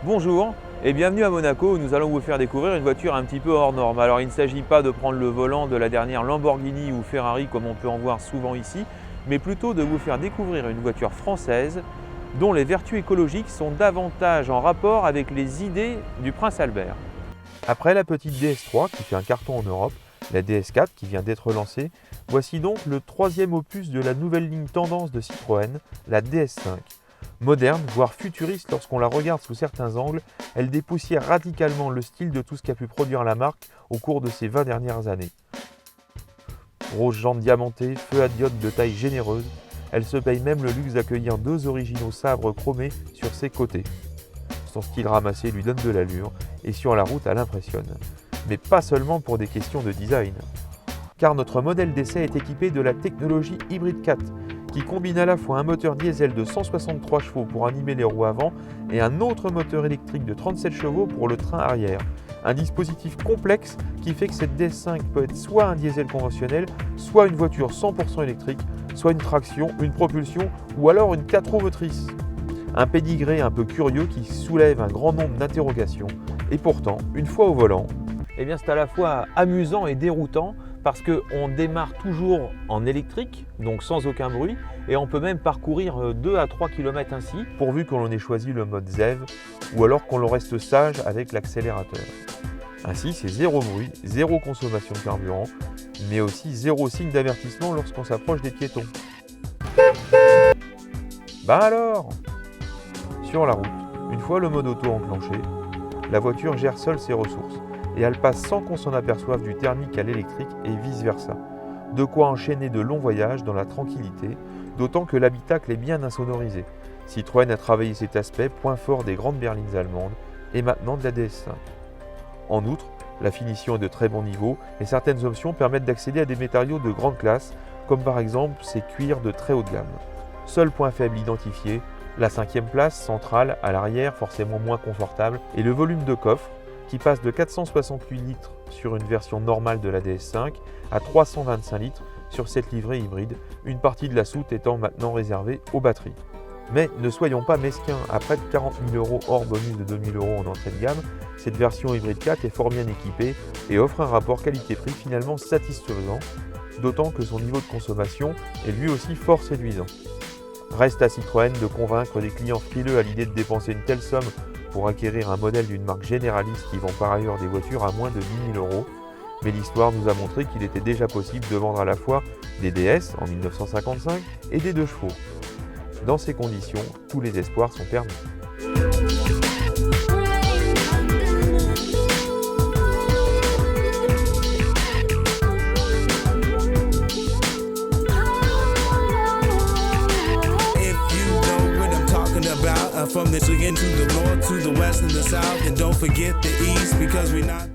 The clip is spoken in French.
Bonjour et bienvenue à Monaco où nous allons vous faire découvrir une voiture un petit peu hors norme. Alors il ne s'agit pas de prendre le volant de la dernière Lamborghini ou Ferrari comme on peut en voir souvent ici, mais plutôt de vous faire découvrir une voiture française dont les vertus écologiques sont davantage en rapport avec les idées du prince Albert. Après la petite DS3 qui fait un carton en Europe, la DS4 qui vient d'être lancée, voici donc le troisième opus de la nouvelle ligne tendance de Citroën, la DS5. Moderne, voire futuriste lorsqu'on la regarde sous certains angles, elle dépoussière radicalement le style de tout ce qu'a pu produire la marque au cours de ces 20 dernières années. Rose jantes diamantées, feu à diodes de taille généreuse, elle se paye même le luxe d'accueillir deux originaux sabres chromés sur ses côtés. Son style ramassé lui donne de l'allure et sur la route elle impressionne. Mais pas seulement pour des questions de design. Car notre modèle d'essai est équipé de la technologie Hybrid 4, qui combine à la fois un moteur diesel de 163 chevaux pour animer les roues avant et un autre moteur électrique de 37 chevaux pour le train arrière. Un dispositif complexe qui fait que cette DS5 peut être soit un diesel conventionnel, soit une voiture 100% électrique, soit une traction, une propulsion ou alors une 4 roues motrices. Un pédigré un peu curieux qui soulève un grand nombre d'interrogations. Et pourtant, une fois au volant, c'est à la fois amusant et déroutant parce qu'on démarre toujours en électrique, donc sans aucun bruit, et on peut même parcourir 2 à 3 km ainsi, pourvu que l'on ait choisi le mode ZEV, ou alors qu'on reste sage avec l'accélérateur. Ainsi, c'est zéro bruit, zéro consommation de carburant, mais aussi zéro signe d'avertissement lorsqu'on s'approche des piétons. Bah alors! Sur la route, une fois le mode auto enclenché, la voiture gère seule ses ressources, et elle passe sans qu'on s'en aperçoive du thermique à l'électrique et vice-versa. De quoi enchaîner de longs voyages dans la tranquillité, d'autant que l'habitacle est bien insonorisé. Citroën a travaillé cet aspect, point fort des grandes berlines allemandes, et maintenant de la DS5. En outre, la finition est de très bon niveau, et certaines options permettent d'accéder à des matériaux de grande classe, comme par exemple ces cuirs de très haut de gamme. Seul point faible identifié, la 5e place, centrale, à l'arrière, forcément moins confortable, et le volume de coffre, qui passe de 468 litres sur une version normale de la DS5 à 325 litres sur cette livrée hybride, une partie de la soute étant maintenant réservée aux batteries. Mais ne soyons pas mesquins, à près de 40 000 € hors bonus de 2 000 € en entrée de gamme, cette version hybride 4 est fort bien équipée et offre un rapport qualité-prix finalement satisfaisant, d'autant que son niveau de consommation est lui aussi fort séduisant. Reste à Citroën de convaincre des clients frileux à l'idée de dépenser une telle somme pour acquérir un modèle d'une marque généraliste qui vend par ailleurs des voitures à moins de 10 000 €. Mais l'histoire nous a montré qu'il était déjà possible de vendre à la fois des DS en 1955 et des 2 chevaux. Dans ces conditions, tous les espoirs sont permis. From the chicken to the north to the west and the south, and don't forget the east because we're not